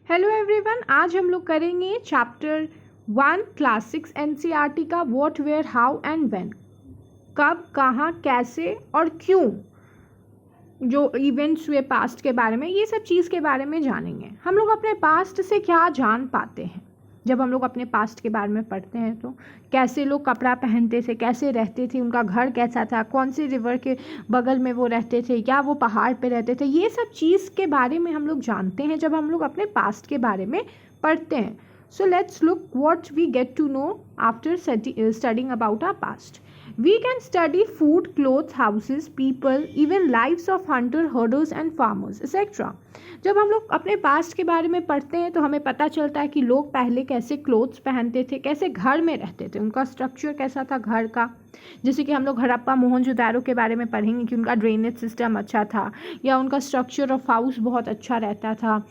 Hello everyone, आज हम लोग करेंगे चैप्टर 1 क्लास 6 एनसीईआरटी का what where how and when. कब, कहाँ, कैसे और क्यों जो इवेंट्स हुए पास्ट के बारे में, ये सब चीज़ के बारे में जानेंगे। हम लोग अपने पास्ट से क्या जान पाते हैं जब हम लोग अपने पास्ट के बारे में पढ़ते हैं। तो कैसे लोग कपड़ा पहनते थे, कैसे रहते थे, उनका घर कैसा था, कौन से रिवर के बगल में वो रहते थे या वो पहाड़ पे रहते थे, ये सब चीज़ के बारे में हम लोग जानते हैं जब हम लोग अपने पास्ट के बारे में पढ़ते हैं। So let's look what we get to know after studying about our past. We can study food, clothes, houses, people, even lives of hunter, herders and farmers, etc. जब हम लोग अपने पास्ट के बारे में पढ़ते हैं तो हमें पता चलता है कि लोग पहले कैसे क्लोथ्स पहनते थे, कैसे घर में रहते थे, उनका स्ट्रक्चर कैसा था घर का। जैसे कि हम लोग हड़प्पा मोहनजोदारो के बारे में पढ़ेंगे कि उनका ड्रेनेज सिस्टम अच्छा था या उनका स्ट्रक्चर ऑफ हाउस बहुत अच्छा रहता था।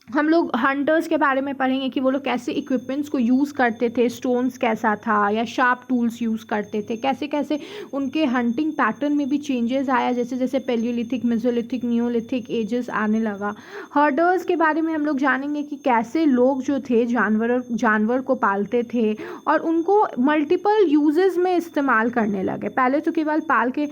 हम लोग हंटर्स के बारे में पढ़ेंगे कि वो लोग कैसे इक्विपमेंट्स को यूज़ करते थे, स्टोन्स कैसा था या शार्प टूल्स यूज़ करते थे, कैसे कैसे उनके हंटिंग पैटर्न में भी चेंजेस आया जैसे जैसे पेलियोलिथिक, मेसोलिथिक, नियोलिथिक एजेस आने लगा। हर्डर्स के बारे में हम लोग जानेंगे कि कैसे लोग जो थे जानवर को पालते थे और उनको मल्टीपल यूजेस में इस्तेमाल करने लगे। पहले तो केवल पाल के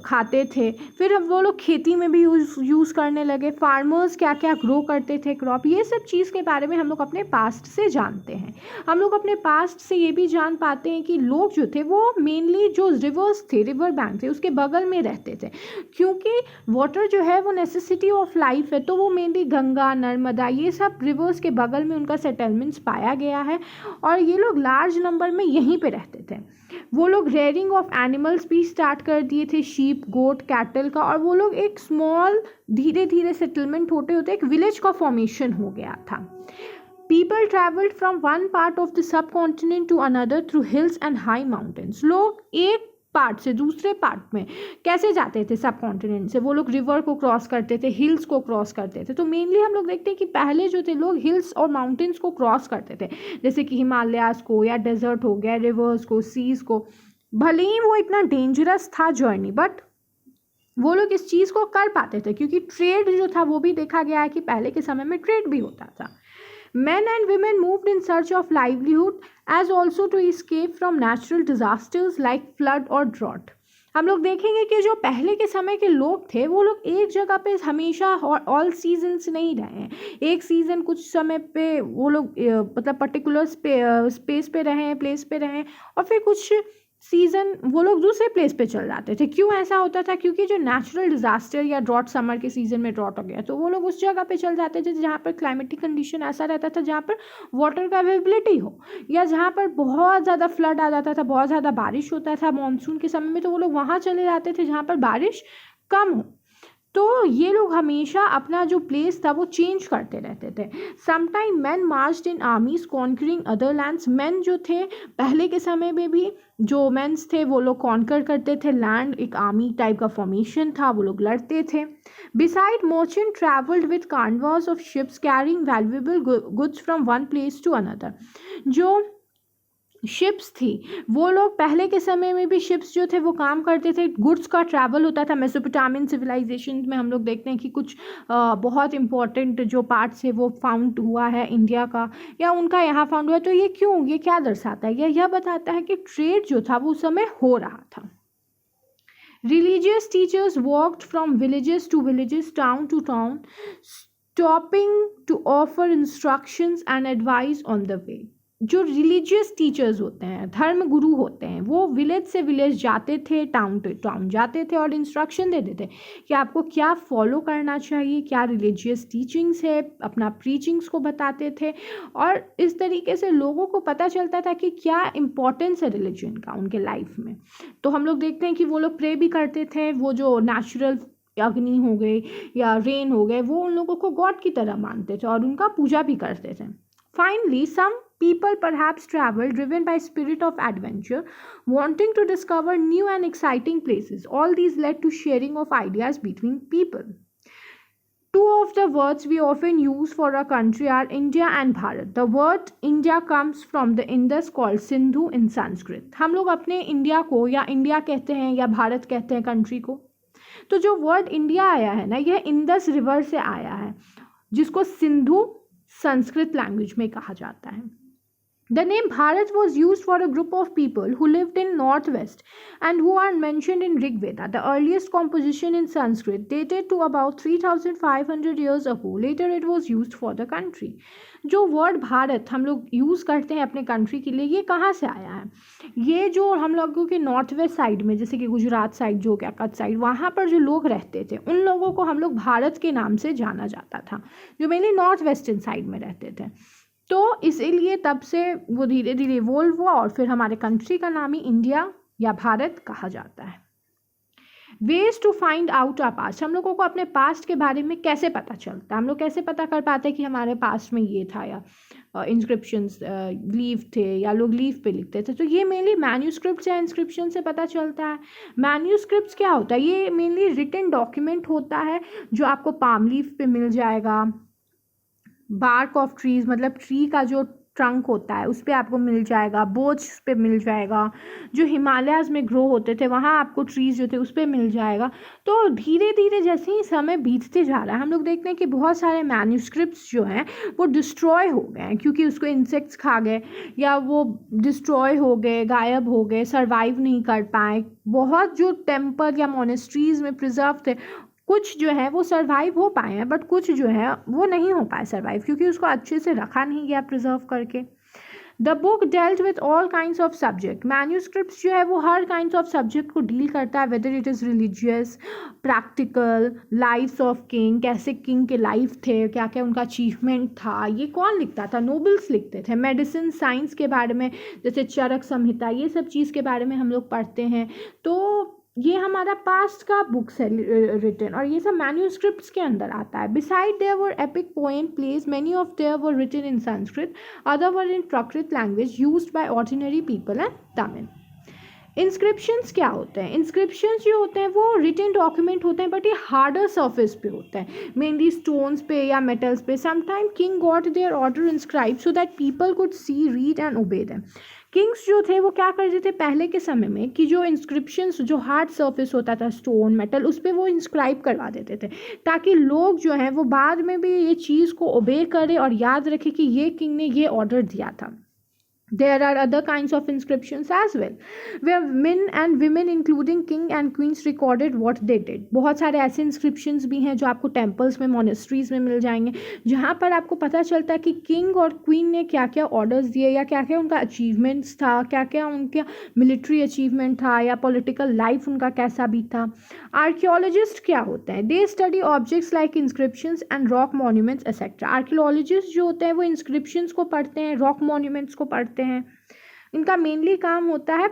खाते थे, फिर अब वो लोग खेती में भी यूज़ करने लगे। फार्मर्स क्या क्या ग्रो करते थे, क्रॉप, ये सब चीज़ के बारे में हम लोग अपने पास्ट से जानते हैं। हम लोग अपने पास्ट से ये भी जान पाते हैं कि लोग जो थे वो मेनली जो रिवर्स थे, रिवर बैंक थे, उसके बगल में रहते थे, क्योंकि वाटर जो है वो नेसेसिटी ऑफ लाइफ है। तो वो मेनली गंगा, नर्मदा, ये सब रिवर्स के बगल में उनका सेटलमेंट्स पाया गया है और ये लोग लार्ज नंबर में यहीं पे रहते थे। वो लोग रेयरिंग ऑफ एनिमल्स भी स्टार्ट कर दिए थे, शीप, गोट, कैटल का, और वो लोग एक स्मॉल धीरे धीरे सेटलमेंट होते होते एक विलेज का फॉर्मेशन हो गया था। People travelled from one part of the subcontinent to another through hills and high mountains. लोग एक पार्ट से दूसरे पार्ट में कैसे जाते थे सब कॉन्टिनेंट से? वो लोग रिवर को क्रॉस करते थे, हिल्स को क्रॉस करते थे। तो मेनली हम लोग देखते हैं कि पहले जो थे लोग हिल्स और माउंटेन्स को क्रॉस करते थे, जैसे कि हिमालयाज को या डेजर्ट हो गया, रिवर्स को, सीज को। भले ही वो इतना डेंजरस था जर्नी, बट वो लोग इस चीज़ को कर पाते थे क्योंकि ट्रेड जो था वो भी देखा गया है कि पहले के समय में ट्रेड भी होता था। Men and women moved in search of livelihood as also to escape from natural disasters like flood or drought. हम लोग देखेंगे कि जो पहले के समय के लोग थे वो लोग एक जगह पे हमेशा ऑल सीजन्स नहीं रहे हैं। एक सीज़न कुछ समय पे वो लोग मतलब पर्टिकुलर स्पेस पे रहे हैं, प्लेस पे रहे, और फिर कुछ सीज़न वो लोग दूसरे प्लेस पे चल जाते थे। क्यों ऐसा होता था? क्योंकि जो नेचुरल डिजास्टर या ड्रॉट, समर के सीज़न में ड्रॉट हो गया तो वो लोग उस जगह पे चल जाते थे जहाँ पर क्लाइमेटिक कंडीशन ऐसा रहता था जहाँ पर वाटर का अवेलेबिलिटी हो, या जहाँ पर बहुत ज़्यादा फ्लड आ जाता था, बहुत ज़्यादा बारिश होता था मानसून के समय में, तो वो लोग वहाँ चले जाते थे जहाँ पर बारिश कम हो। तो ये लोग हमेशा अपना जो प्लेस था वो चेंज करते रहते थे। Sometime man marched in armies conquering other lands. Man जो थे पहले के समय में भी जो मेंस थे वो लोग कॉन्कर करते थे लैंड, एक आर्मी टाइप का फॉर्मेशन था, वो लोग लड़ते थे। Beside merchant travelled with caravans of ships carrying valuable goods from one place to another. जो शिप्स थी वो लोग पहले के समय में भी शिप्स जो थे वो काम करते थे, गुड्स का ट्रैवल होता था। मेसोपोटामियन सिविलाइजेशन में हम लोग देखते हैं कि कुछ बहुत इंपॉर्टेंट जो पार्ट्स है वो फाउंड हुआ है इंडिया का, या उनका यहाँ फाउंड हुआ। तो ये क्यों, ये क्या दर्शाता है? यह बताता है कि ट्रेड जो था वो उस समय हो रहा था। Religious teachers walked from villages to villages, town to town, stopping to offer instructions and advice on the way. जो रिलीजियस टीचर्स होते हैं, धर्म गुरु होते हैं, वो विलेज से विलेज जाते थे, टाउन टू टाउन जाते थे और इंस्ट्रक्शन देते थे कि आपको क्या फॉलो करना चाहिए, क्या रिलीजियस टीचिंग्स है, अपना प्रीचिंग्स को बताते थे। और इस तरीके से लोगों को पता चलता था कि क्या इम्पोर्टेंस है रिलीजन का उनके लाइफ में। तो हम लोग देखते हैं कि वो लोग प्रे भी करते थे, वो जो नेचुरल अग्नि हो गए या रेन हो गए वो उन लोगों को गॉड की तरह मानते थे और उनका पूजा भी करते थे। Finally, some people perhaps travel driven by spirit of adventure, wanting to discover new and exciting places. All these led to sharing of ideas between people. Two of the words we often use for a country are India and Bharat. The word India comes from the Indus called Sindhu in Sanskrit. हम लोग अपने India को या India कहते हैं या भारत कहते हैं कंट्री को। तो जो वर्ड इंडिया आया है ना, यह इंडस रिवर से आया है जिसको सिंधु संस्कृत लैंग्वेज में कहा जाता है। The name Bharat was used for a group of people who lived in northwest and who are mentioned in Rig Veda. The earliest composition in Sanskrit dated to about 3500 years ago. Later it was used for the country. जो word Bharat हम लोग use करते हैं अपने country के लिए, ये कहाँ से आया है? ये जो हम लोगों के नॉर्थ वेस्ट साइड में, जैसे कि गुजरात साइड जो क्या कच्छ साइड, वहाँ पर जो लोग रहते थे उन लोगों को हम लोग भारत के नाम से जाना जाता था, जो मेनली नॉर्थ वेस्टर्न साइड में रहते थे। तो इसीलिए तब से वो धीरे धीरे इवोल्व हुआ और फिर हमारे कंट्री का नाम ही इंडिया या भारत कहा जाता है। Ways to find out our past, हम लोगों को अपने पास्ट के बारे में कैसे पता चलता है? हम लोग कैसे पता कर पाते हैं कि हमारे पास्ट में ये था, या इंस्क्रिप्शंस लीफ थे, या लोग लीफ पे लिखते थे? तो ये मेनली मैन्यूस्क्रिप्ट्स या इंस्क्रिप्शन से पता चलता है। मैन्यूस्क्रिप्ट्स क्या होता है? ये मेनली रिटन डॉक्यूमेंट होता है जो आपको पाम लीफ पे मिल जाएगा, बार्क ऑफ ट्रीज मतलब ट्री का जो ट्रंक होता है उस पर आपको मिल जाएगा, बोच पे मिल जाएगा, जो हिमालयाज़ में ग्रो होते थे वहाँ आपको ट्रीज़ जो थे उस पर मिल जाएगा। तो धीरे धीरे जैसे ही समय बीतते जा रहा है हम लोग देखते हैं कि बहुत सारे मैन्यूस्क्रिप्ट्स जो हैं वो डिस्ट्रॉय हो गए हैं, क्योंकि उसको इंसेक्ट्स खा गए या वो डिस्ट्रॉय हो गए, गायब हो गए, सर्वाइव नहीं कर पाए। बहुत जो टेम्पल या मोनेस्ट्रीज़ में प्रिजर्व थे कुछ जो है वो सर्वाइव हो पाए हैं, बट कुछ जो है वो नहीं हो पाए सर्वाइव, क्योंकि उसको अच्छे से रखा नहीं गया प्रिजर्व करके। The book dealt with all kinds of subject, manuscripts जो है वो हर काइंड्स ऑफ सब्जेक्ट को डील करता है, whether it is religious, practical, lifes of king, कैसे किंग के लाइफ थे, क्या क्या उनका अचीवमेंट था, ये कौन लिखता था? नोबल्स लिखते थे। मेडिसिन साइंस के बारे में जैसे चरक संहिता, ये सब चीज़ के बारे में हम लोग पढ़ते हैं। तो ये हमारा पास्ट का बुक्स है रिटन, और ये सब मैन्यूस्क्रिप्ट्स के अंदर आता है। Beside there were epic poem plays, many of there were written in Sanskrit, other were in Prakrit language used by ordinary people and Tamil. Inscriptions क्या होते हैं? इंस्क्रिप्शंस जो होते हैं वो रिटन डॉक्यूमेंट होते हैं, बट ये हार्डर सरफेस पे होते हैं, मेनली स्टोन्स पे या मेटल्स पे। Sometime king got their order inscribe so that people could see, read and obey them. Kings जो थे वो क्या करते थे पहले के समय में कि जो इंस्क्रिप्शंस, जो हार्ड सरफेस होता था स्टोन मेटल, उस पर वो इंस्क्राइब करवा देते थे, ताकि लोग जो हैं वो बाद में भी ये चीज़ को ओबे करें और याद रखें कि ये किंग ने ये ऑर्डर दिया था। There are other kinds of inscriptions as well, where men and women including king and queens recorded what they did. बहुत सारे ऐसे inscriptions भी हैं जो आपको temples में, monasteries में मिल जाएंगे, जहाँ पर आपको पता चलता है कि king और queen ने क्या क्या orders दिए, या क्या क्या उनका achievements था, क्या क्या उनका military achievement था, या political life उनका कैसा भी था। Archaeologists क्या होते हैं? They study objects like inscriptions and rock monuments etc. Archaeologists जो होते हैं वो inscriptions को पढ़ते हैं, rock monuments को पढ़ते हैं। इनका मेनली काम होता है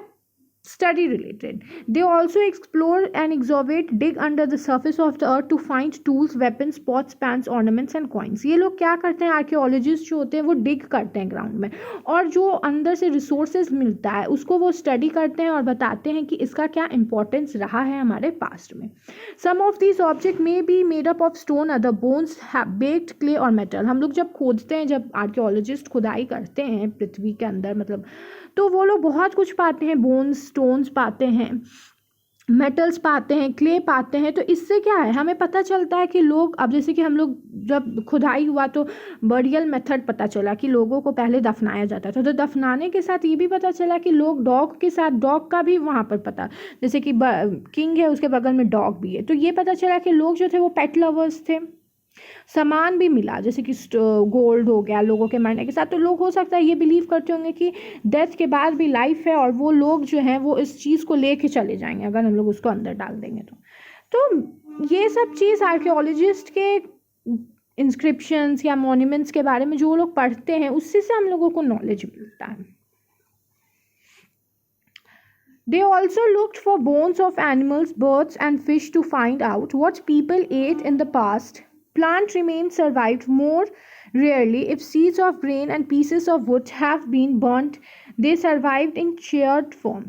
study related. They also explore and excavate, dig under the surface of the earth to find tools, weapons, pots, pans, ornaments and coins. ये लोग क्या करते हैं? आर्कियोलॉजिस्ट जो होते हैं वो डिग करते हैं ग्राउंड में, और जो अंदर से रिसोर्सेज मिलता है उसको वो स्टडी करते हैं और बताते हैं कि इसका क्या इंपॉर्टेंस रहा है हमारे पास्ट में। Some of these object may be made up of stone, other bones, baked, clay और मेटल। हम लोग जब खोदते हैं, जब आर्कियोलॉजिस्ट खुदाई करते हैं पृथ्वी के अंदर मतलब, तो वो लोग बहुत कुछ पाते हैं, बोन्स, स्टोन्स पाते हैं, मेटल्स पाते हैं, क्ले पाते हैं। तो इससे क्या है, हमें पता चलता है कि लोग, अब जैसे कि हम लोग जब खुदाई हुआ तो बरियल मेथड पता चला कि लोगों को पहले दफनाया जाता था, तो दफनाने के साथ ये भी पता चला कि लोग डॉग के साथ, डॉग का भी वहाँ पर पता, जैसे कि किंग है उसके बगल में डॉग भी है, तो ये पता चला कि लोग जो थे वो पेट लवर्स थे। सामान भी मिला, जैसे कि गोल्ड हो गया लोगों के मरने के साथ। तो लोग हो सकता है ये बिलीव करते होंगे कि डेथ के बाद भी लाइफ है, और वो लोग जो हैं वो इस चीज़ को लेके चले जाएंगे अगर हम लोग उसको अंदर डाल देंगे तो ये सब चीज़ आर्कियोलॉजिस्ट के इंस्क्रिप्शंस या मॉन्यूमेंट्स के बारे में जो लोग पढ़ते हैं उससे से हम लोगों को नॉलेज मिलता है। They also looked for bones of animals, birds and fish to find out what people ate in the past. Plant remains survived more rarely. If seeds of grain and pieces of wood have been burnt, they survived in charred form.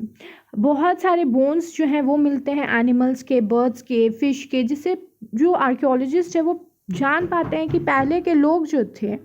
बहुत सारे bones जो हैं वो मिलते हैं animals के, birds के, fish के, जिससे जो आर्कियोलॉजिस्ट है वो जान पाते हैं कि पहले के लोग जो थे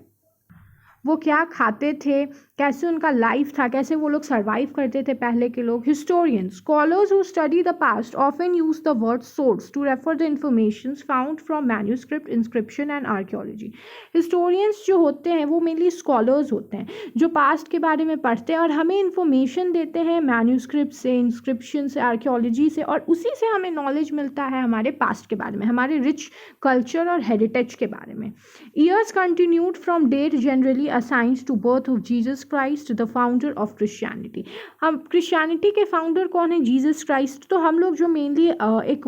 वो क्या खाते थे, कैसे उनका लाइफ था, कैसे वो लोग सर्वाइव करते थे पहले के लोग। Historian, scholars who study the past often use the word source to refer the information found from manuscript, inscription and archaeology. Historians जो होते हैं वो मेनली स्कॉलर्स होते हैं जो पास्ट के बारे में पढ़ते हैं और हमें इंफॉर्मेशन देते हैं मैन्यूस्क्रिप्ट से, इंस्क्रिप्शन से, आर्कियोलॉजी से, और उसी से हमें नॉलेज मिलता है हमारे पास्ट के बारे में, हमारे रिच कल्चर और हेरिटेज के बारे में। Years continued from date generally assigns to birth of Jesus Christ the founder of Christianity. हम क्रिश्चियनिटी के फाउंडर कौन है? Jesus Christ. तो हम लोग जो मेनली एक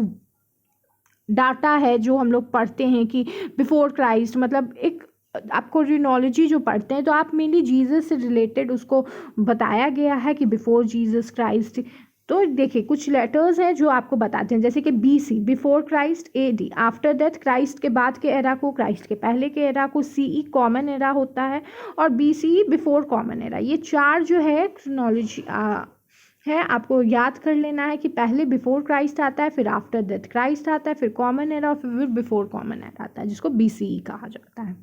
डाटा है जो हम लोग पढ़ते हैं कि बिफोर क्राइस्ट, मतलब एक आपको रिनोलॉजी जो पढ़ते हैं तो आप मेनली जीसस से रिलेटेड उसको बताया गया है कि बिफोर जीसस क्राइस्ट। तो देखिए कुछ लेटर्स हैं जो आपको बताते हैं, जैसे कि BC before Christ, AD after death, Christ के बाद के एरा को, क्राइस्ट के पहले के एरा को, CE कॉमन एरा होता है, और BCE बिफोर कॉमन एरा। ये चार जो है क्रोनोलॉजी है, आपको याद कर लेना है कि पहले बिफोर क्राइस्ट आता है, फिर आफ्टर डेथ क्राइस्ट आता है, फिर कॉमन एरा और फिर बिफोर कॉमन एरा आता है जिसको BCE कहा जाता है।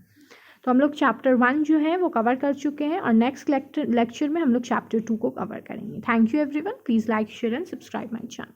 तो हम लोग चैप्टर 1 जो है वो कवर कर चुके हैं और नेक्स्ट लेक्चर में हम लोग चैप्टर 2 को कवर करेंगे। Thank you everyone, please like share and subscribe my channel.